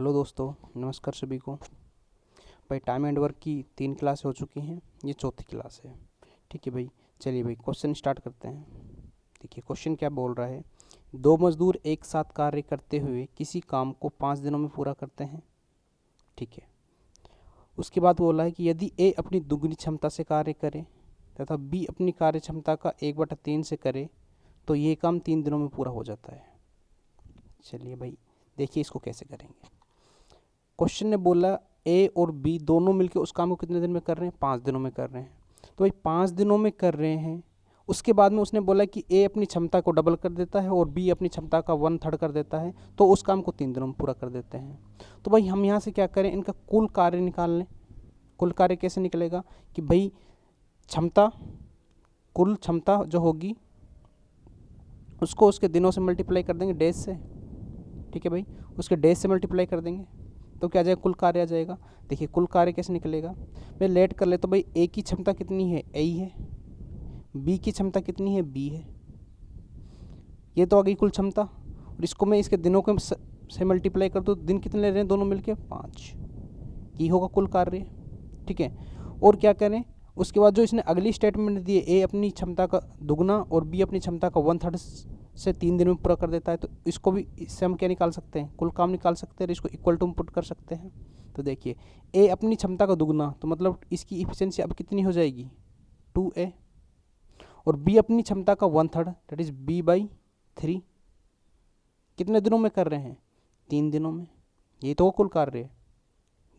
Hello दोस्तों, नमस्कार सभी को। भाई टाइम एंड वर्क की 3 क्लास हो चुकी हैं, ये चौथी क्लास है। ठीक है भाई, चलिए भाई क्वेश्चन स्टार्ट करते हैं। देखिए क्वेश्चन क्या बोल रहा है। 2 मजदूर एक साथ कार्य करते हुए किसी काम को 5 दिनों में पूरा करते हैं। ठीक है, उसके बाद बोला है कि यदि ए अपनी दुगनी क्षमता से कार्य करे तथा बी अपनी कार्य क्षमता का 1/3 से करे तो ये काम 3 दिनों में पूरा हो जाता है। चलिए भाई देखिए इसको कैसे करेंगे। क्वेश्चन ने बोला ए और बी दोनों मिलकर उस काम को कितने दिन में कर रहे हैं, 5 दिनों में कर रहे हैं। तो भाई 5 दिनों में कर रहे हैं। उसके बाद में उसने बोला कि ए अपनी क्षमता को डबल कर देता है और बी अपनी क्षमता का 1/3 कर देता है, तो उस काम को 3 दिनों में पूरा कर देते हैं। तो भाई हम यहाँ से क्या करें, इनका कुल कार्य निकाल लें। कुल कार्य कैसे निकलेगा कि भाई क्षमता, कुल क्षमता जो होगी उसको उसके दिनों से मल्टीप्लाई कर देंगे, डेज से। ठीक है भाई, उसके डेज से मल्टीप्लाई कर देंगे तो क्या आ जाएगा, कुल कार्य आ जाएगा। देखिए कुल कार्य कैसे निकलेगा, मैं लेट कर ले तो भाई ए की क्षमता कितनी है, ए ही है। बी की क्षमता कितनी है, बी है। ये तो आ गई कुल क्षमता, और इसको मैं इसके दिनों के से मल्टीप्लाई कर दूँ, दिन कितने ले रहे हैं दोनों मिलके, 5। ये होगा कुल कार्य। ठीक है, और क्या करें, उसके बाद जो इसने अगली स्टेटमेंट दी है, ए अपनी क्षमता का दुगना और बी अपनी क्षमता का 1/3 से 3 दिन में पूरा कर देता है, तो इसको भी, इससे हम क्या निकाल सकते हैं, कुल काम निकाल सकते हैं, इसको इक्वल टू में पुट कर सकते हैं। तो देखिए ए अपनी क्षमता का दुगना, तो मतलब इसकी इफिशिएंसी अब कितनी हो जाएगी, 2a, और बी अपनी क्षमता का 1/3 दैट इज b/3। कितने दिनों में कर रहे हैं, 3 दिनों में। यही तो कुल कार्य है,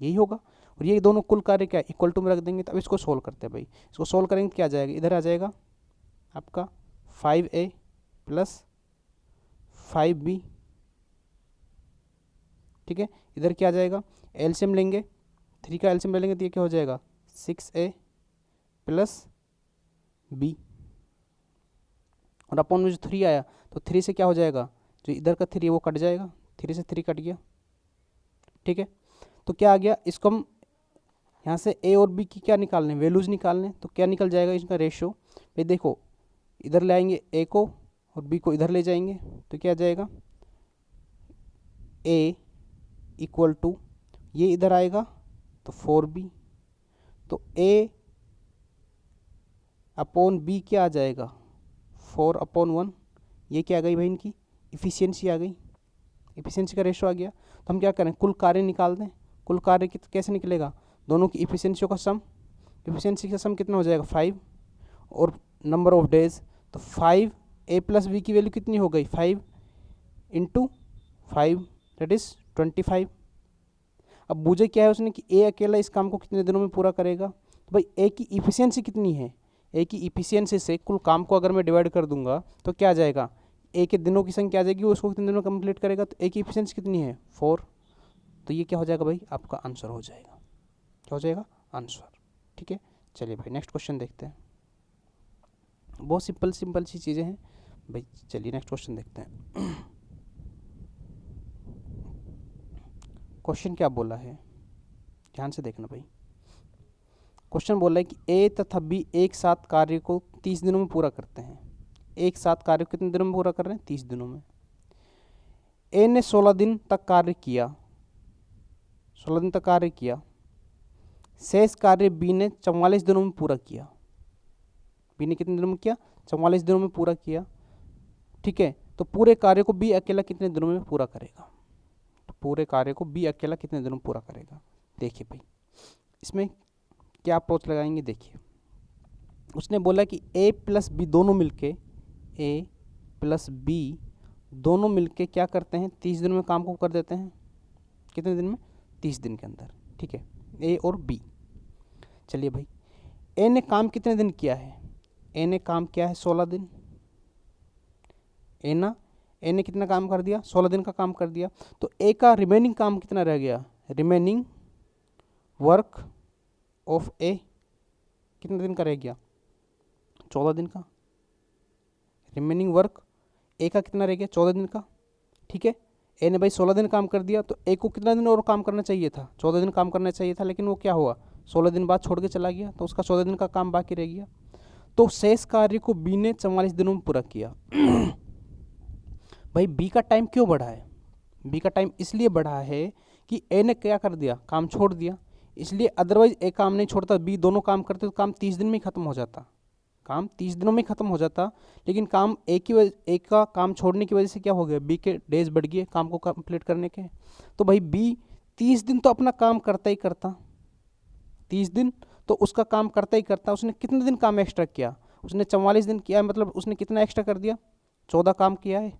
यही होगा। और ये दोनों कुल कार्य क्या इक्वल टू में रख देंगे। तो अब इसको सोल्व करते हैं भाई। इसको सोल्व करेंगे तो क्या आ जाएगा, इधर आ जाएगा आपका 5a प्लस 5b। ठीक है, इधर क्या आ जाएगा, एलसीएम लेंगे, 3 का एलसीएम ले लेंगे तो ये क्या हो जाएगा, 6a प्लस b, और अपॉन में जो 3 आया तो 3 से क्या हो जाएगा, जो इधर का 3 है वो कट जाएगा, 3 से 3 कट गया। ठीक है, तो क्या आ गया, इसको हम यहाँ से ए और बी की क्या निकालने, वैल्यूज़ निकालने, तो क्या निकल जाएगा इसका रेशियो। भाई देखो इधर ले आएंगे ए को और बी को इधर ले जाएंगे तो क्या आ जाएगा, ए इक्वल टू, ये इधर आएगा तो 4b, तो a अपॉन बी क्या आ जाएगा, 4/1। ये क्या आ गई भाई, इनकी इफ़िशियंसी आ गई, इफ़िशियंसी का रेशो आ गया। तो हम क्या करें, कुल कार्य निकाल दें। कुल कार्य कैसे निकलेगा, दोनों की इफ़िशियंसियों का सम, इफ़िशियंसी का सम कितना हो जाएगा 5, और नंबर ऑफ डेज, तो 5a प्लस बी की वैल्यू कितनी हो गई, 5 × 5 दैट इज़ 25। अब मुझे क्या है उसने कि ए अकेला इस काम को कितने दिनों में पूरा करेगा। तो भाई ए की इफिशियंसी कितनी है, ए की इफिशियंसी से कुल काम को अगर मैं डिवाइड कर दूंगा तो क्या आ जाएगा, ए के दिनों की संख्या आ जाएगी, उसको कितने दिनों में कंप्लीट करेगा। तो ए की इफिशियंसी कितनी है, 4। तो ये क्या हो जाएगा भाई, आपका आंसर हो जाएगा, क्या हो जाएगा, आंसर। ठीक है, चलिए भाई नेक्स्ट क्वेश्चन देखते हैं। बहुत सिंपल सी चीज़ें हैं भाई। चलिए नेक्स्ट क्वेश्चन देखते हैं। क्वेश्चन क्या बोला है, ध्यान से देखना भाई। क्वेश्चन बोला है कि ए तथा बी एक साथ कार्य को 30 दिनों में पूरा करते हैं। एक साथ कार्य को कितने दिनों में पूरा कर रहे हैं, 30 दिनों में। ए ने 16 दिन तक कार्य किया, 16 दिन तक कार्य किया। शेष कार्य बी ने 44 दिनों में पूरा किया। बी ने कितने दिनों में किया, 44 दिनों में पूरा किया। ठीक है, तो पूरे कार्य को बी अकेला कितने दिनों में पूरा करेगा, तो पूरे कार्य को बी अकेला कितने दिनों में पूरा करेगा। देखिए भाई इसमें क्या अप्रोच लगाएंगे। देखिए उसने बोला कि a प्लस बी दोनों मिलके, a प्लस बी दोनों मिलके क्या करते हैं, 30 दिन में काम को कर देते हैं। कितने दिन में, 30 दिन के अंदर। ठीक है, a और b। चलिए भाई a ने काम कितने दिन किया है, a ने काम किया है 16 दिन। a ने कितना काम कर दिया, 16 दिन का काम कर दिया। तो a का रिमेनिंग काम कितना रह गया, रिमेनिंग वर्क ऑफ ए कितने दिन का रह गया, 14 दिन का। रिमेनिंग वर्क ए का कितना रह गया, 14 दिन का। ठीक है, ए ने भाई 16 दिन काम कर दिया, तो ए को कितना दिन और काम करना चाहिए था, 14 दिन काम करना चाहिए था, लेकिन वो क्या हुआ, 16 दिन बाद छोड़ के चला गया, तो उसका 14 दिन का काम बाकी रह गया। तो शेष कार्य को बी ने 44 दिनों में पूरा किया। भाई बी का टाइम क्यों बढ़ा है, बी का टाइम इसलिए बढ़ा है कि ए ने क्या कर दिया, काम छोड़ दिया, इसलिए अदरवाइज ए काम नहीं छोड़ता, बी दोनों काम करते तो काम 30 दिन में ही खत्म हो जाता, काम 30 दिनों में खत्म हो जाता। लेकिन काम ए का काम छोड़ने की वजह से क्या हो गया, बी के डेज बढ़ गए काम को कंप्लीट करने के। तो भाई बी 30 दिन तो अपना काम करता ही करता, 30 दिन तो उसका काम करता ही करता। उसने कितने दिन काम एक्स्ट्रा किया, उसने 44 दिन किया, मतलब उसने कितना एक्स्ट्रा कर दिया, 14 काम किया है,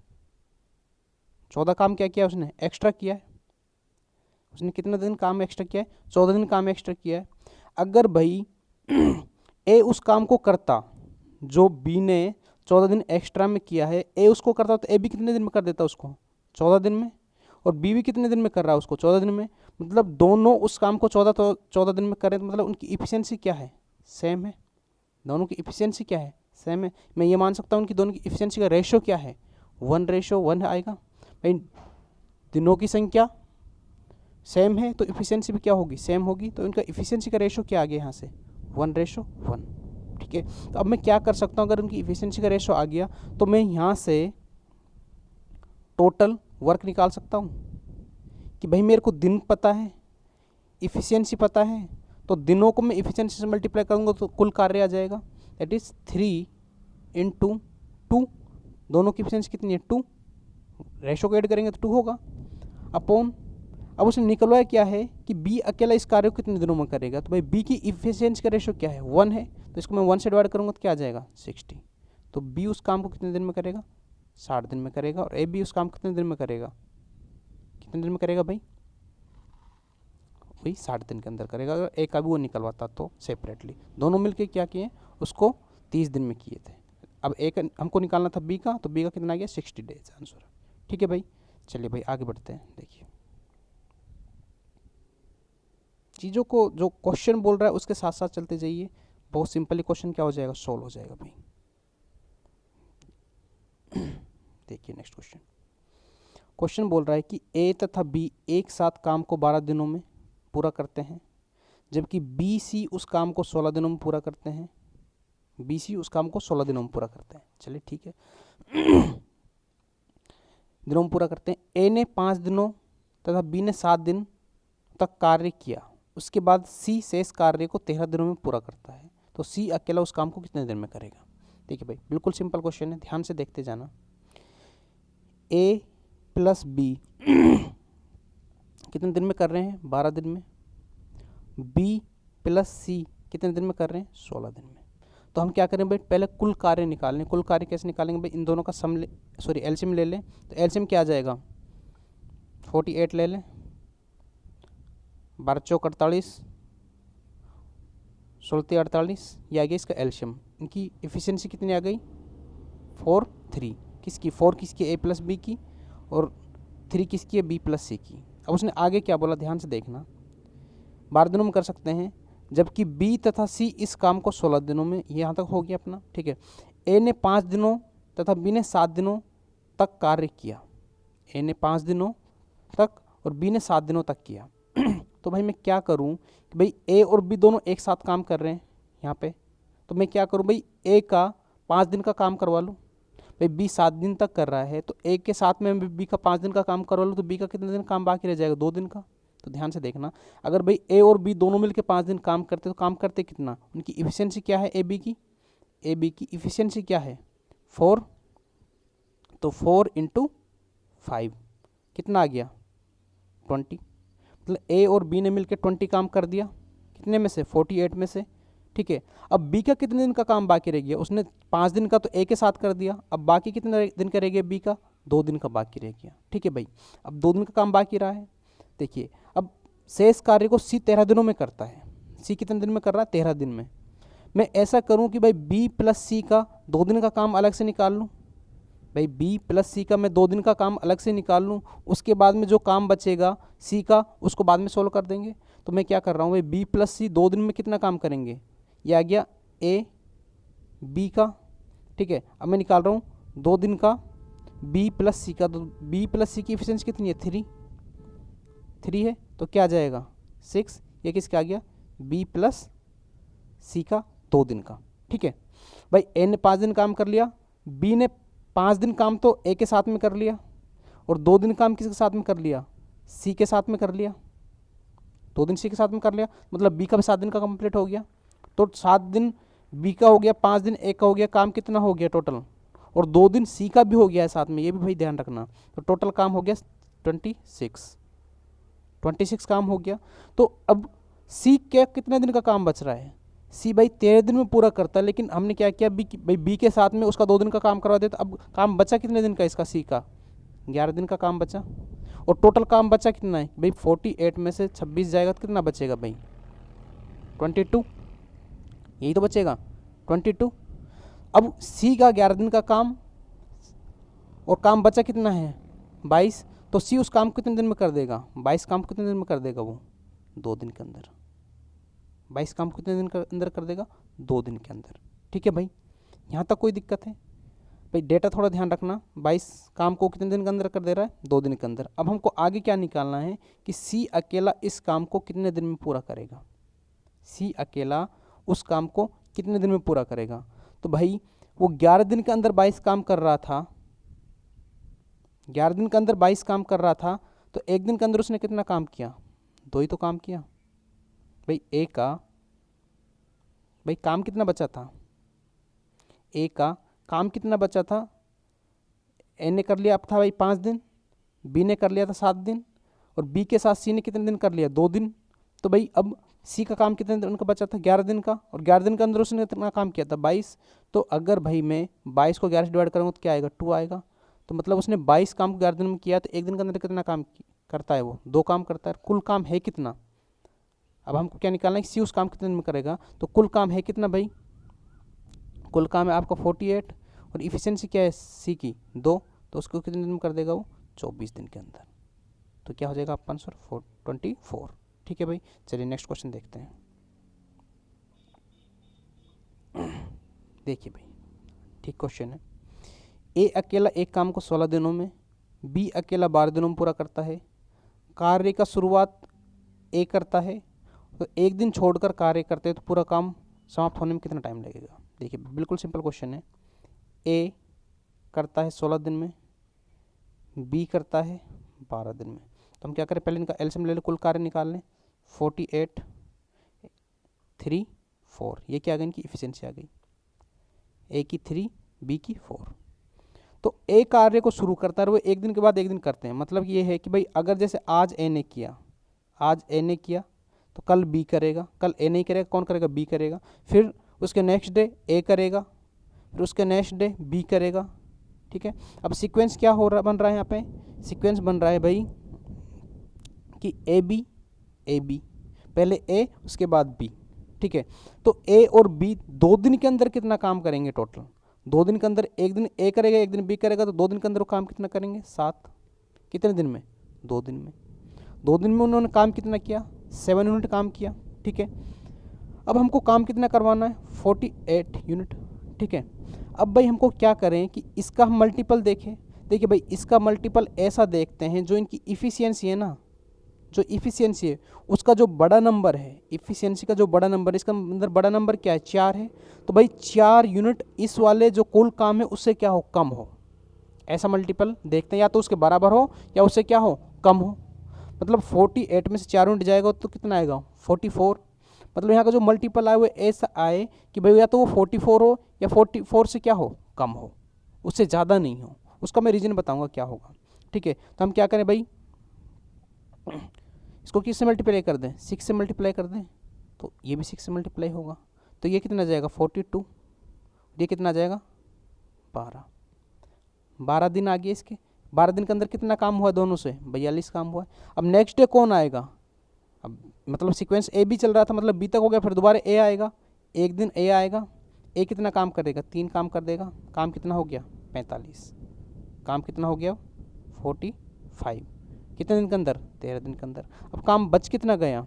14 काम क्या किया उसने, एक्स्ट्रा किया है। उसने कितने दिन काम एक्स्ट्रा किया है, 14 दिन काम एक्स्ट्रा किया है। अगर भाई ए उस काम को करता जो बी ने 14 दिन एक्स्ट्रा में किया है, ए उसको करता तो ए भी कितने दिन में कर देता उसको, 14 दिन में, और बी भी कितने दिन में कर रहा है उसको, 14 दिन में। मतलब दोनों उस काम को 14 दिन में करें, तो मतलब उनकी इफिशियंसी क्या है, सेम है, दोनों की इफिशियंसी क्या है, सेम है। मैं ये मान सकता हूँ कि दोनों की इफिशियंसी का रेशो क्या है, 1:1 आएगा। भाई दिनों की संख्या सेम है तो इफिशियंसी भी क्या होगी, सेम होगी, तो इनका इफिशियंसी का रेशो क्या आ गया यहाँ से, 1:1। ठीक है, तो अब मैं क्या कर सकता हूँ, अगर उनकी इफिशियंसी का रेशो आ गया तो मैं यहाँ से टोटल वर्क निकाल सकता हूँ कि भाई मेरे को दिन पता है, इफिशियंसी पता है, तो दिनों को मैं इफिशियंसी से मल्टीप्लाई करूँगा तो कुल कार्य आ जाएगा, दैट इज़ 3 × 2, दोनों की इफिशियंसी कितनी है, 2, रेशो को ऐड करेंगे तो 2 होगा, अपॉन, अब उसने निकलवाया क्या है कि बी अकेला इस कार्य को कितने दिनों में करेगा, तो भाई बी की इफिशियंसी का रेशो क्या है, 1 है, तो इसको मैं 1 से डिवाइड करूँगा तो क्या आ जाएगा, 60। तो बी उस काम को कितने दिन में करेगा, 60 दिन में करेगा, और ए बी उस काम को कितने दिन में करेगा, कितने दिन में करेगा भाई, वही 60 दिन के अंदर करेगा। अगर ए का भी वो निकलवाता तो सेपरेटली, दोनों मिलके क्या किए, उसको 30 दिन में किए थे। अब ए का हमको निकालना था बी का, तो बी का कितना आ गया, 60 डेज आंसर। ठीक है भाई, चलिए भाई आगे बढ़ते हैं। देखिए चीज़ों को जो क्वेश्चन बोल रहा है उसके साथ साथ चलते जाइए, बहुत सिंपली क्वेश्चन क्या हो जाएगा, सॉल्व हो जाएगा भाई। देखिए नेक्स्ट क्वेश्चन, क्वेश्चन बोल रहा है कि ए तथा बी एक साथ काम को 12 दिनों में पूरा करते हैं, जबकि बी सी उस काम को 16 दिनों में पूरा करते हैं, बी सी उस काम को 16 दिनों में पूरा करते हैं। चलिए ठीक है, दिनों में पूरा करते हैं। ए ने 5 दिनों तथा बी ने 7 दिन तक कार्य किया, उसके बाद सी शेष कार्य को 13 दिनों में पूरा करता है, तो सी अकेला उस काम को कितने दिन में करेगा। देखिए भाई बिल्कुल सिंपल क्वेश्चन है, ध्यान से देखते जाना। ए प्लस बी कितने दिन में कर रहे हैं, 12 दिन में। बी प्लस सी कितने दिन में कर रहे हैं, 16 दिन में। तो हम क्या करें भाई, पहले कुल कार्य निकालें। कुल कार्य कैसे निकालेंगे भाई, इन दोनों का सम एलसीएम ले लें। तो एलसीएम क्या आ जाएगा, 48 ले लें, 12 चौक 48, 16 48, ये आ गया इसका एलसीएम। इनकी इफिशियंसी कितनी आ गई, 4 3, किसकी, 4 किसकी, ए प्लस बी की, और 3 किसकी है, बी प्लस सी की। अब उसने आगे क्या बोला, ध्यान से देखना, 12 दिनों में कर सकते हैं, जबकि बी तथा सी इस काम को 16 दिनों में, यहाँ तक हो गया अपना। ठीक है, ए ने 5 दिनों तथा बी ने 7 दिनों तक कार्य किया, ए ने 5 दिनों तक और बी ने 7 दिनों तक किया। तो भाई मैं क्या करूं कि भाई ए और बी दोनों एक साथ काम कर रहे हैं यहाँ पे, तो मैं क्या करूं भाई, ए का 5 दिन का काम करवा लूँ। भाई बी 7 दिन तक कर रहा है, तो ए के साथ में बी का 5 दिन का काम करवा लूँ, तो बी का कितने दिन काम बाकी रह जाएगा, 2 दिन का। तो ध्यान से देखना, अगर भाई ए और बी दोनों मिलकर 5 दिन काम करते तो काम करते कितना, उनकी इफिशियंसी क्या है, ए बी की इफिशियंसी क्या है, 4, तो 4 × 5 कितना आ गया, 20। मतलब ए और बी ने मिलकर 20 काम कर दिया, कितने में से, 48 में से। ठीक है, अब बी का कितने दिन का काम बाकी रह गया, उसने 5 दिन का तो ए के साथ कर दिया, अब बाकी कितने दिन का रह गया, बी का 2 दिन का बाकी रह गया। ठीक है भाई, अब 2 दिन का काम बाकी रहा है। देखिए अब शेष कार्य को सी 13 दिनों में करता है, सी कितने दिन में कर रहा है, 13 दिन में। मैं ऐसा करूं कि भाई बी प्लस सी का 2 दिन का काम अलग से निकाल लूं, भाई बी प्लस सी का मैं 2 दिन का काम अलग से निकाल लूँ, उसके बाद में जो काम बचेगा सी का उसको बाद में सोल्व कर देंगे। तो मैं क्या कर रहा हूँ भाई, बी प्लस सी 2 दिन में कितना काम करेंगे, ये आ गया ए बी का। ठीक है, अब मैं निकाल रहा हूँ 2 दिन का बी प्लस सी का, तो बी प्लस सी की एफिशिएंसी कितनी है, 3 है, तो क्या आ जाएगा 6। ये किसका आ गया, बी प्लस सी का 2 दिन का। ठीक है भाई, ए ने 5 दिन काम कर लिया, बी ने 5 दिन काम तो ए के साथ में कर लिया, और 2 दिन काम किसके साथ में कर लिया, सी के साथ में कर लिया, 2 दिन सी के साथ में कर लिया, मतलब बी का भी 7 दिन का कंप्लीट हो गया। तो 7 दिन बी का हो गया, 5 दिन ए का हो गया, काम कितना हो गया टोटल, और 2 दिन सी का भी हो गया है साथ में, ये भी भाई ध्यान रखना। तो टोटल काम हो गया 26 काम हो गया। तो अब सी क्या कितने दिन का काम बच रहा है, सी भाई 13 दिन में पूरा करता है, लेकिन हमने क्या किया, बी के साथ में उसका 2 दिन का काम करवा देता। अब काम बचा कितने दिन का इसका, सी का 11 दिन का काम बचा। और टोटल काम बचा कितना है भाई, 48 में से 26 जाएगा तो कितना बचेगा भाई, 22, यही तो बचेगा 22। अब सी का 11 दिन का काम और काम बचा कितना है 22, तो सी उस काम को कितने दिन में कर देगा, 22 काम कितने दिन में कर देगा वो, 2 दिन के अंदर। 22 काम कितने दिन के अंदर कर देगा, 2 दिन के अंदर। ठीक है भाई, यहाँ तक कोई दिक्कत है भाई, डेटा थोड़ा ध्यान रखना। 22 काम को कितने दिन के अंदर कर दे रहा है, 2 दिन के अंदर। अब हमको आगे क्या निकालना है कि सी अकेला इस काम को कितने दिन में पूरा करेगा, सी अकेला उस काम को कितने दिन में पूरा करेगा। तो भाई वो 11 दिन के अंदर 22 काम कर रहा था, 11 दिन के अंदर 22 काम कर रहा था, तो 1 दिन के अंदर उसने कितना काम किया, 2 ही तो काम किया भाई। ए का भाई काम कितना बचा था, ए का काम कितना बचा था, ए ने कर लिया अब था भाई 5 दिन, बी ने कर लिया था 7 दिन, और बी के साथ सी ने कितने दिन कर लिया, 2 दिन। तो भाई अब सी का काम कितने दिन का बचा था, 11 दिन का, और 11 दिन के अंदर उसने कितना काम किया था, 22। तो अगर भाई मैं 22 को 11 से डिवाइड करूँगा तो क्या आएगा, 2 आएगा। तो मतलब उसने 22 काम को 11 दिन में किया, तो 1 दिन के अंदर कितना काम करता है वो, 2 काम करता है। कुल काम है कितना, अब हमको क्या निकालना है, सी उस काम कितने दिन में करेगा। तो कुल काम है कितना भाई, कुल काम है आपका 48, और इफिशिएंसी क्या है सी की 2, तो उसको कितने दिन में कर देगा वो, 24 दिन के अंदर। तो क्या हो जाएगा आपका आंसर 24। ठीक है भाई, चलिए नेक्स्ट क्वेश्चन देखते हैं। देखिए भाई, ठीक क्वेश्चन है। ए अकेला एक काम को 16 दिनों में, बी अकेला 12 दिनों में पूरा करता है। कार्य का शुरुआत ए करता है, तो 1 दिन छोड़कर कार्य करते हैं तो पूरा काम समाप्त होने में कितना टाइम लगेगा। देखिए बिल्कुल सिंपल क्वेश्चन है। ए करता है 16 दिन में, बी करता है 12 दिन में। तो हम क्या करें, पहले इनका एलसीएम ले लें, कुल कार्य निकाल लें। 48 3 4, ये क्या आ गई, इनकी इफिशिएंसी आ गई, ए की 3 बी की 4। तो ए कार्य को शुरू करता है वो 1 दिन के बाद 1 दिन करते हैं। मतलब ये है कि भाई अगर जैसे आज ए ने किया, आज ए ने किया तो कल बी करेगा, कल ए नहीं करेगा, कौन करेगा, बी करेगा। फिर उसके नेक्स्ट डे ए करेगा, फिर उसके नेक्स्ट डे बी करेगा। ठीक है, अब सीक्वेंस क्या हो रहा बन रहा है, यहाँ पे सीक्वेंस बन रहा है भाई कि ए बी, पहले ए उसके बाद बी। ठीक है, तो ए और बी 2 दिन के अंदर कितना काम करेंगे टोटल, 2 दिन के अंदर 1 दिन ए करेगा 1 दिन बी करेगा, तो 2 दिन के अंदर वो काम कितना करेंगे 7। कितने दिन में, 2 दिन में। 2 दिन में उन्होंने काम कितना किया, 7 यूनिट काम किया। ठीक है, अब हमको काम कितना करवाना है, 48 यूनिट। ठीक है, अब भाई हमको क्या करें कि इसका हम मल्टीपल देखें। देखिए भाई इसका मल्टीपल ऐसा देखते हैं, जो इनकी इफ़िशियंसी है ना, जो इफ़िशियंसी है उसका जो बड़ा नंबर है, इफ़िशियंसी का जो बड़ा नंबर है, इसका अंदर बड़ा नंबर क्या है, 4 है। तो भाई 4 यूनिट इस वाले जो कुल काम है उससे क्या हो, कम हो, ऐसा मल्टीपल देखते हैं, या तो उसके बराबर हो या उससे क्या हो, कम हो। मतलब 48 में से 4 यूनिट जाएगा तो कितना आएगा, 44। मतलब यहाँ का जो मल्टीपल आए वो ऐसा आए कि भाई या तो वो 44 हो या 44 से क्या हो, कम हो, उससे ज़्यादा नहीं हो। उसका मैं रीज़न बताऊँगा क्या होगा। ठीक है, तो हम क्या करें भाई, इसको किस से मल्टीप्लाई कर दें, 6 से मल्टीप्लाई कर दें, तो ये भी 6 से मल्टीप्लाई होगा। तो ये कितना जाएगा 42, ये कितना आ जाएगा 12 दिन आ गए इसके। 12 दिन के अंदर कितना काम हुआ दोनों से, 42 काम हुआ। अब नेक्स्ट डे कौन आएगा, अब मतलब सीक्वेंस ए बी चल रहा था, मतलब बी तक हो गया, फिर दोबारा ए आएगा, 1 दिन ए आएगा। ए कितना काम करेगा, 3 काम कर देगा, काम कितना हो गया 45, काम कितना हो गया 45, कितने दिन के अंदर, 13 दिन के अंदर। अब काम बच कितना गया,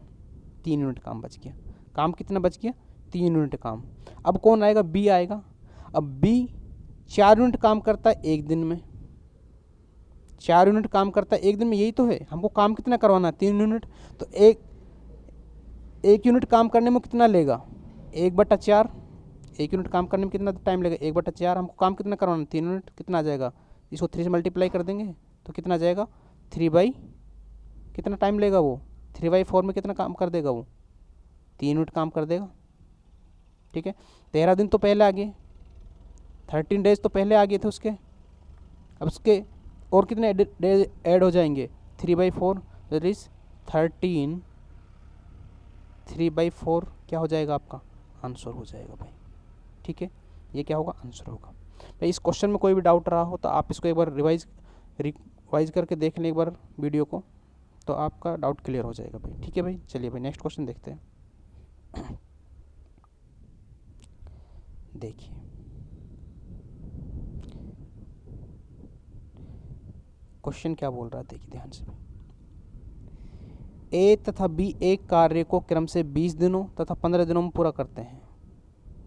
3 यूनिट काम बच गया। काम कितना बच गया, 3 यूनिट काम। अब कौन आएगा, बी आएगा। अब बी 4 यूनिट काम करता है 1 दिन में, 4 यूनिट काम करता है 1 दिन में, यही तो है। हमको काम कितना करवाना है, 3 यूनिट। तो एक यूनिट काम करने में कितना लेगा, 1/4। 1 यूनिट काम करने में कितना टाइम लगेगा, 1/4। हमको काम कितना करवाना है, 3 यूनिट। कितना आ जाएगा, इसको 3 से मल्टीप्लाई कर देंगे तो कितना आ जाएगा, 3/4। कितना टाइम लेगा वो, 3/4 में कितना काम कर देगा वो, 3 यूनिट काम कर देगा। ठीक है, 13 दिन तो पहले आ गए, 13 डेज तो पहले आ गए थे उसके। अब उसके और कितने डेज ऐड हो जाएंगे, 3/4 दैट इज 13, 3/4 क्या हो जाएगा आपका, आंसर हो जाएगा भाई। ठीक है, ये क्या होगा, आंसर होगा भाई। इस क्वेश्चन में कोई भी डाउट रहा हो तो आप इसको एक बार रिवाइज करके देख लें एक बार वीडियो को, तो आपका डाउट क्लियर हो जाएगा भाई। ठीक है भाई, चलिए भाई नेक्स्ट क्वेश्चन देखते हैं। देखिए क्वेश्चन क्या बोल रहा है, देखिए ध्यान से। ए तथा बी एक कार्य को क्रम से 20 दिनों तथा 15 दिनों में पूरा करते हैं।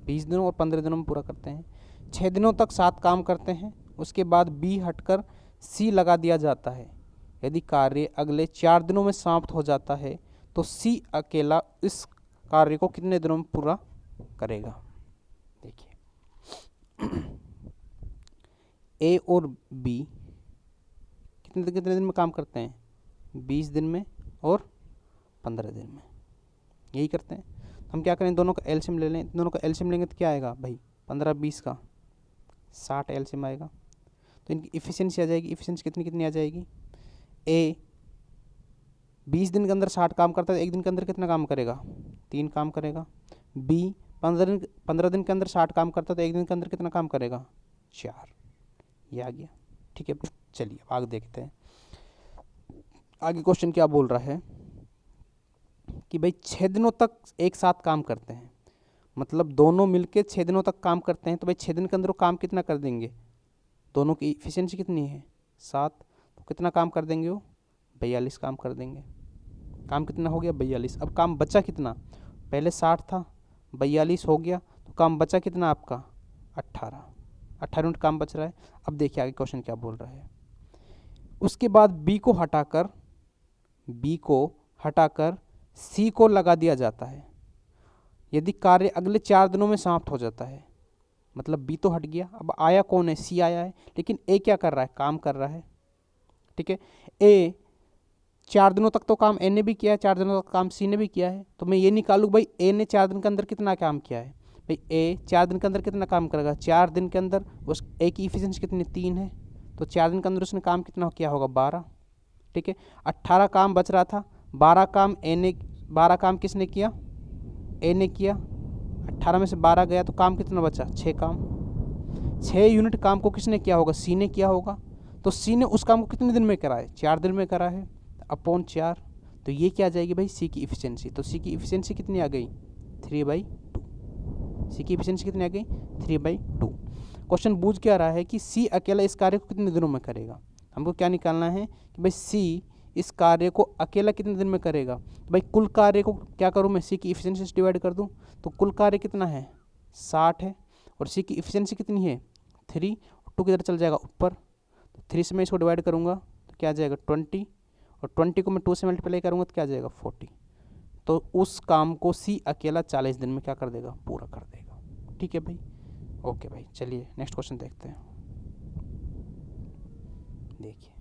20 दिनों और 15 दिनों में पूरा करते हैं। 6 दिनों तक 7 काम करते हैं, उसके बाद बी हटकर सी लगा दिया जाता है। यदि कार्य अगले 4 दिनों में समाप्त हो जाता है तो सी अकेला इस कार्य को कितने दिनों में पूरा करेगा। देखिए ए और बी कितने दिन में काम करते हैं, 20 दिन में और 15 दिन में, यही करते हैं। हम क्या करें, दोनों का एलसीएम ले लें। दोनों का एलसीएम लेंगे तो क्या आएगा भाई, 15-20 का 60 एलसीएम आएगा। तो इनकी इफ़िशियंसी आ जाएगी। इफ़िशियंसी कितनी आ जाएगी, ए 20 दिन के अंदर 60 काम करता है, 1 दिन के अंदर कितना काम करेगा, 3 काम करेगा। बी 15 दिन के अंदर 60 काम करता है तो 1 दिन के अंदर कितना काम करेगा, 4। ये आ गया। ठीक है, चलिए आगे देखते हैं। आगे क्वेश्चन क्या बोल रहा है कि भाई 6 दिनों तक एक साथ काम करते हैं, मतलब दोनों मिलके 6 दिनों तक काम करते हैं। तो भाई 6 दिन के अंदर वो काम कितना कर देंगे, दोनों की इफिशियंसी कितनी है 7, तो कितना काम कर देंगे वो, 42 काम कर देंगे। काम कितना हो गया, 42। अब काम बचा कितना, पहले 60 था, 42 हो गया, तो काम बचा कितना आपका 18 यूनिट काम बच रहा है। अब देखिए आगे क्वेश्चन क्या बोल रहा है। उसके बाद बी को हटाकर सी को लगा दिया जाता है। यदि कार्य अगले 4 दिनों में समाप्त हो जाता है, मतलब बी तो हट गया, अब आया कौन है, सी आया है, लेकिन ए क्या कर रहा है, काम कर रहा है। ठीक है, ए 4 दिनों तक तो काम ए ने भी किया है, 4 दिनों तक काम सी ने भी किया है। तो मैं ये निकालूँ भाई ए ने 4 दिन के अंदर कितना काम किया है, भाई ए 4 दिन के अंदर कितना काम करेगा, 4 दिन के अंदर उस ए की इफिशियंसी कितनी 3 है, तो 4 दिन के अंदर उसने काम कितना किया होगा 12। ठीक है, 18 काम बच रहा था, 12 काम किसने किया, ए ने किया। 18 में से 12 गया तो काम कितना बचा, 6 काम। 6 यूनिट काम को किसने किया होगा, सी ने किया होगा। तो सी ने उस काम को कितने दिन में करा है, 4 दिन में करा है, अपॉन 4। तो ये क्या आ जाएगी भाई, सी की इफिशियंसी। तो सी की इफिशियंसी कितनी आ गई, 3/2। सी की इफिशियंसी कितनी आ गई, 3/2। क्वेश्चन बूझ क्या रहा है कि सी अकेला इस कार्य को कितने दिनों में करेगा। हमको क्या निकालना है कि भाई सी इस कार्य को अकेला कितने दिन में करेगा। तो भाई कुल कार्य को क्या करूँ मैं, सी की इफिशियंसी से डिवाइड कर दूँ, तो कुल कार्य कितना है 60 है, और सी की इफिशियंसी कितनी है 3, 2 किधर चल जाएगा ऊपर, तो 3 से मैं इसको डिवाइड करूँगा तो क्या आ जाएगा 20, और 20 को मैं 2 से मल्टीप्लाई करूँगा तो क्या आ जाएगा 40। तो उस काम को सी अकेला 40 दिन में क्या कर देगा, पूरा कर देगा। ठीक है भाई, ओके भाई, चलिए नेक्स्ट क्वेश्चन देखते हैं। देखिए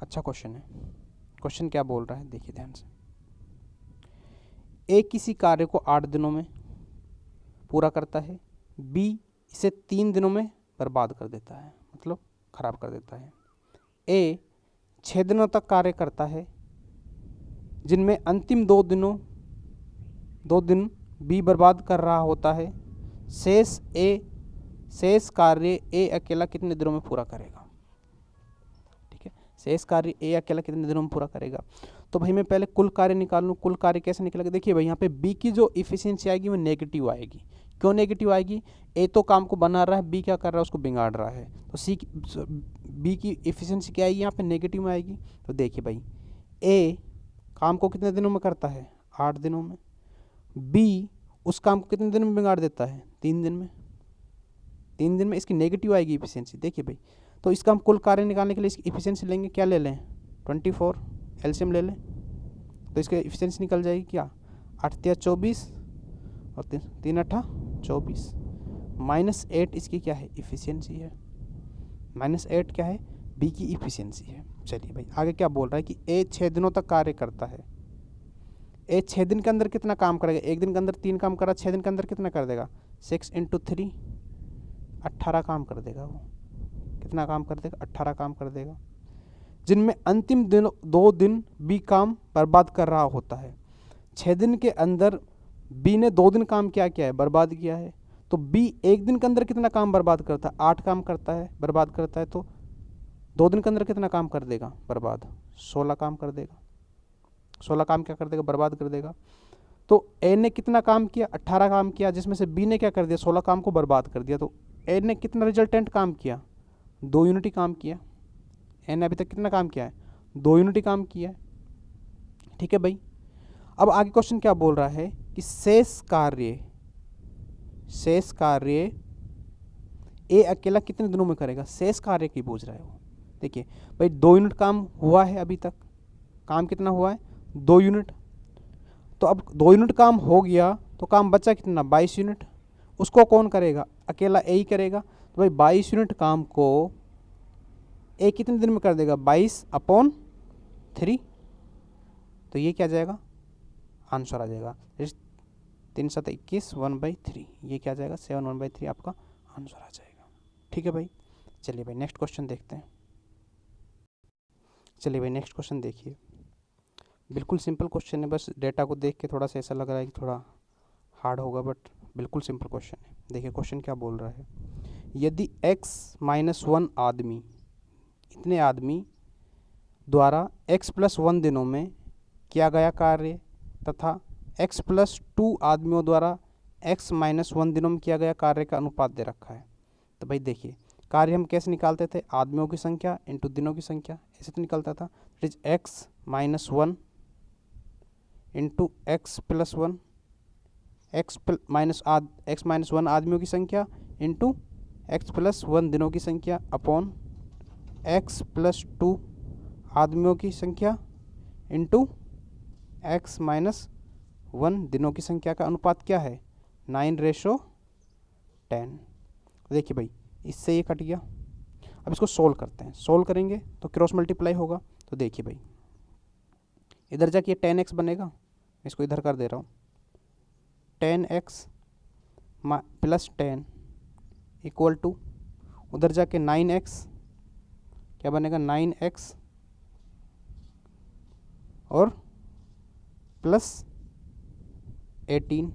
अच्छा क्वेश्चन है। क्वेश्चन क्या बोल रहा है, देखिए ध्यान से। ए किसी कार्य को 8 दिनों में पूरा करता है, बी इसे 3 दिनों में बर्बाद कर देता है, मतलब खराब कर देता है। ए 6 दिनों तक कार्य करता है, जिनमें अंतिम 2 दिन बी बर्बाद कर रहा होता है। शेष कार्य ए अकेला कितने दिनों में पूरा करेगा। ठीक है, शेष कार्य ए अकेला कितने दिनों में पूरा करेगा। तो भाई मैं पहले कुल कार्य निकाल लूँ। कुल कार्य कैसे निकलेगा, देखिए भाई यहाँ पे बी की जो इफिशियंसी आएगी वो नेगेटिव आएगी। क्यों नेगेटिव आएगी, ए तो काम को बना रहा है, बी क्या कर रहा है, उसको बिगाड़ रहा है। तो बी की इफिशियंसी क्या आएगी, यहाँ पे नेगेटिव में आएगी। तो देखिए भाई ए काम को कितने दिनों में करता है, 8 दिनों में। बी उस काम को कितने दिन में बिगाड़ देता है, 3 दिन में। 3 दिन में इसकी नेगेटिव आएगी इफिशियंसी। देखिए भाई, तो इसका हम कुल कार्य निकालने के लिए इसकी इफिशियंसी लेंगे, क्या ले लें 24, एलसीएम ले लें, तो इसकी इफिशियंसी निकल जाएगी क्या 8 × 24 और 3 × 24 -8 इसकी क्या है, इफिशियंसी है। -8 क्या है, बी की इफिशियंसी है। चलिए भाई आगे क्या बोल रहा है कि ए 6 दिनों तक कार्य करता है। ए 6 दिन के अंदर कितना काम करेगा? एक दिन के अंदर 3 काम करा, 6 दिन के अंदर कितना कर देगा? 6 × 3 18 काम कर देगा। वो कितना काम कर देगा? 18 काम कर देगा, जिनमें अंतिम दिन 2 दिन बी काम बर्बाद कर रहा होता है। 6 दिन के अंदर बी ने 2 दिन काम क्या किया है? बर्बाद किया है। तो बी एक दिन के अंदर कितना काम बर्बाद करता है? 8 काम करता है, बर्बाद करता है। तो 2 दिन के अंदर कितना काम कर देगा बर्बाद? 16 काम कर देगा। 16 काम क्या कर देगा? बर्बाद कर देगा। तो ए ने कितना काम किया? 18 काम किया, जिसमें से बी ने क्या कर दिया? 16 काम को बर्बाद कर दिया। तो ए ने कितना रिजल्टेंट काम किया? 2 यूनिट ही काम किया। ए ने अभी तक कितना काम किया है? 2 यूनिट ही काम किया है। ठीक है भाई। अब आगे क्वेश्चन क्या बोल रहा है कि शेष कार्य ए अकेला कितने दिनों में करेगा? शेष कार्य की पूछ रहा है वो। देखिए भाई 2 यूनिट काम हुआ है, अभी तक काम कितना हुआ है? 2 यूनिट। तो अब 2 यूनिट काम हो गया तो काम बचा कितना? 22 यूनिट। उसको कौन करेगा? अकेला ए ही करेगा। तो भाई 22 यूनिट काम को ए कितने दिन में कर देगा? 22/3। तो ये क्या जाएगा? आंसर आ जाएगा 3 7 21 1/3। ये क्या जाएगा? 7 1/3 आपका आंसर आ जाएगा। ठीक है भाई। चलिए भाई नेक्स्ट क्वेश्चन देखते हैं। चलिए भाई नेक्स्ट क्वेश्चन देखिए, बिल्कुल सिंपल क्वेश्चन है। बस डेटा को देख के थोड़ा सा ऐसा लग रहा है कि थोड़ा हार्ड होगा, बट बिल्कुल सिंपल क्वेश्चन है। देखिए क्वेश्चन क्या बोल रहा है, यदि x-1 आदमी, इतने आदमी द्वारा x+1 दिनों में किया गया कार्य तथा x+2 आदमियों द्वारा x-1 दिनों में किया गया कार्य का अनुपात दे रखा है। तो भाई देखिए कार्य हम कैसे निकालते थे? आदमियों की संख्या इंटू दिनों की संख्या, ऐसे तो निकलता था। It is x-1 into x+1, x-1 आदमियों की संख्या इंटू x+1 दिनों की संख्या अपॉन x+2 आदमियों की संख्या इंटू x-1 दिनों की संख्या का अनुपात क्या है? 9:10। देखिए भाई इससे ये कट गया। अब इसको सोल्व करते हैं। सोल्व करेंगे तो क्रॉस मल्टीप्लाई होगा। तो देखिए भाई इधर जाके 10x बनेगा, इसको इधर कर दे रहा हूँ। 10x + 10 इक्वल टू उधर जाके 9x, क्या बनेगा? 9x और प्लस 18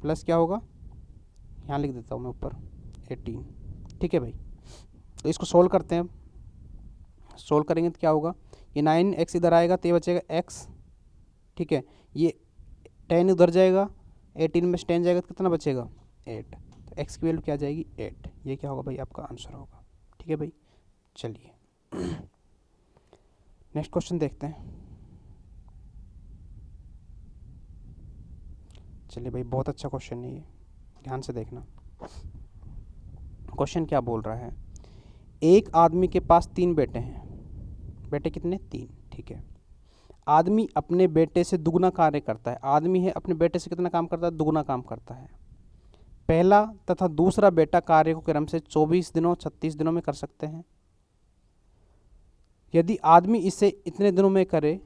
प्लस क्या होगा? यहाँ लिख देता हूँ मैं ऊपर 18। ठीक है भाई। तो इसको सोल्व करते हैं। सोल्व करेंगे तो क्या होगा? ये 9x इधर आएगा तो ये बचेगा x। ठीक है, ये 10 उधर जाएगा, 18 में 10 जाएगा तो कितना बचेगा? 8। तो x की वैल्यू क्या जाएगी? 8। ये क्या होगा भाई? आपका आंसर होगा। ठीक है भाई। चलिए नेक्स्ट क्वेश्चन देखते हैं। चलिए भाई बहुत अच्छा क्वेश्चन है ये, ध्यान से देखना। क्वेश्चन क्या बोल रहा है, एक आदमी के पास 3 बेटे हैं। बेटे कितने? 3। ठीक है। आदमी अपने बेटे से दुगना कार्य करता है। आदमी है अपने बेटे से कितना काम करता है? दुगना काम करता है। पहला तथा दूसरा बेटा कार्य को क्रम से 24 दिनों 36 दिनों में कर सकते हैं। यदि आदमी इसे इतने दिनों में करे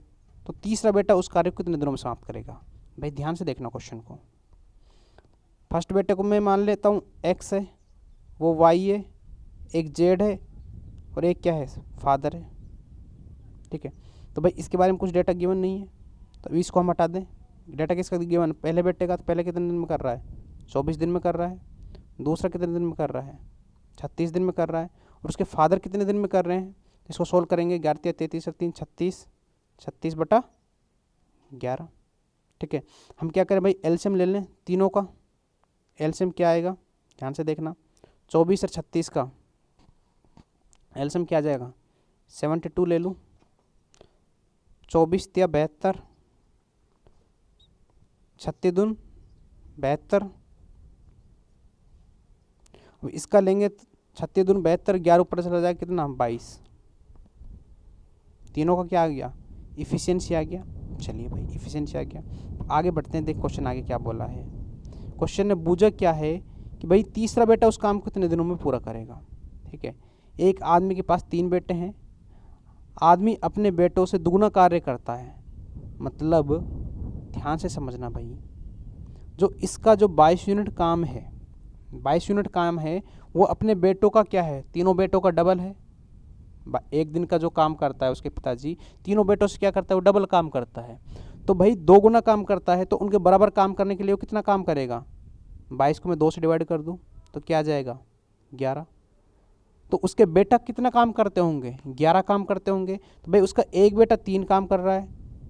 तो तीसरा बेटा उस कार्य को कितने दिनों में समाप्त करेगा? भाई ध्यान से देखना क्वेश्चन को। फर्स्ट बेटे को मैं मान लेता हूँ x है, वो y है, एक z है और एक क्या है? फादर है। ठीक है। तो भाई इसके बारे में कुछ डेटा गिवन नहीं है, तो इसको हम हटा दें। डेटा किसका गिवन? पहले बेटे का। तो पहले कितने दिन में कर रहा है? 24 दिन में कर रहा है। दूसरा कितने दिन में कर रहा है? 36 दिन में कर रहा है। और उसके फादर कितने दिन में कर रहे हैं? इसको सोल्व करेंगे। 11 33 3 36, 36/11। ठीक है। हम क्या करें भाई? एलसीएम ले लें तीनों का। एलसीएम क्या आएगा? ध्यान से देखना। 24 और 36 का एलसीएम क्या आ जाएगा? 72 ले लूँ। 24 × 72, 36 दून 72। इसका लेंगे 36 दून 72, 11 ऊपर चला जाएगा कितना? 22। तीनों का क्या आ गया? इफिशियंसी आ गया। चलिए भाई इफिशियंसी आ गया। आगे बढ़ते हैं। देख क्वेश्चन आगे क्या बोला है। क्वेश्चन ने बूझा क्या है कि भाई तीसरा बेटा उस काम को कितने दिनों में पूरा करेगा। ठीक है। एक आदमी के पास 3 बेटे हैं, आदमी अपने बेटों से दुगना कार्य करता है। मतलब ध्यान से समझना भाई, जो इसका जो 22 यूनिट काम है, 22 यूनिट काम है, वो अपने बेटों का क्या है, तीनों बेटों का डबल है। एक दिन का जो काम करता है उसके पिताजी, तीनों बेटों से क्या करता है, वो डबल काम करता है। तो भाई 2 गुना काम करता है, तो उनके बराबर काम करने के लिए वो कितना काम करेगा, 22 को मैं 2 से डिवाइड कर दूं तो क्या आ जाएगा, 11। तो उसके बेटा कितना काम करते होंगे, 11 काम करते होंगे। तो भाई उसका एक बेटा 3 काम कर रहा है,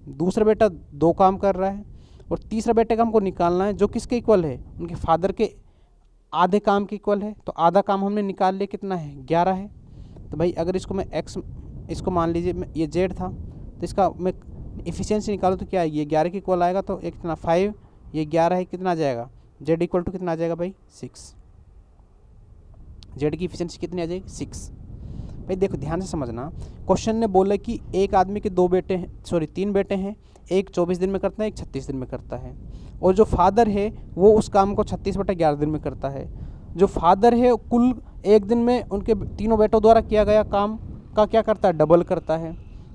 दूसरा बेटा 2 काम कर रहा है, और तीसरा बेटे का हमको निकालना है जो किसके इक्वल है, उनके फादर के आधे काम के इक्वल है। तो आधा काम हमने निकाल लिया, कितना है, 11 है। तो भाई अगर इसको मैं x, इसको मान लीजिए ये z था, तो इसका मैं इफिशियंसी निकालूँ तो क्या आएगी, ये 11 के इक्वल आएगा। तो एक कितना 5, ये 11 है, कितना आ जाएगा, z इक्वल टू कितना आ जाएगा भाई 6। z की इफिशियंसी कितनी आ जाएगी, 6। भाई देखो ध्यान से समझना, क्वेश्चन ने बोला कि एक आदमी के 2 बेटे हैं, सॉरी 3 बेटे हैं, एक 24 दिन में करता है, एक 36 दिन में करता है, और जो फादर है वो उस काम को 36/11 दिन में करता है। जो फादर है कुल एक दिन में उनके तीनों बेटों द्वारा किया गया काम का क्या करता है, डबल करता है।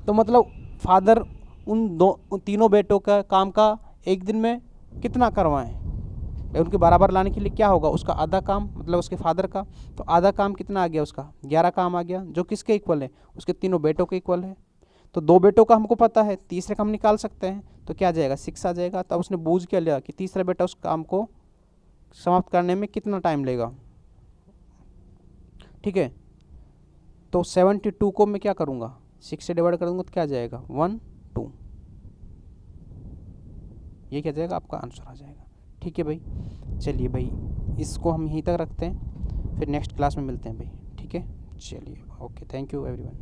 तो मतलब फादर उन तीनों बेटों का काम का एक दिन में कितना करवाएं, उनके बराबर लाने के लिए क्या होगा, उसका आधा काम, मतलब उसके फादर का। तो आधा काम कितना आ गया, उसका 11 काम आ गया, जो किसके इक्वल है, उसके तीनों बेटों के इक्वल है। तो 2 बेटों का हमको पता है, तीसरे का हम निकाल सकते हैं, तो क्या आ जाएगा, 6 आ जाएगा। तब उसने बूझ क्या लिया कि तीसरा बेटा उस काम को समाप्त करने में कितना टाइम लेगा, ठीक है। तो 72 को मैं क्या करूँगा, 6 से डिवाइड कर दूँगा तो क्या आ जाएगा, 1 2, ये क्या जाएगा, आपका आंसर आ जाएगा। ठीक है भाई, चलिए भाई इसको हम यहीं तक रखते हैं, फिर नेक्स्ट क्लास में मिलते हैं भाई, ठीक है। चलिए ओके, थैंक यू एवरीवन।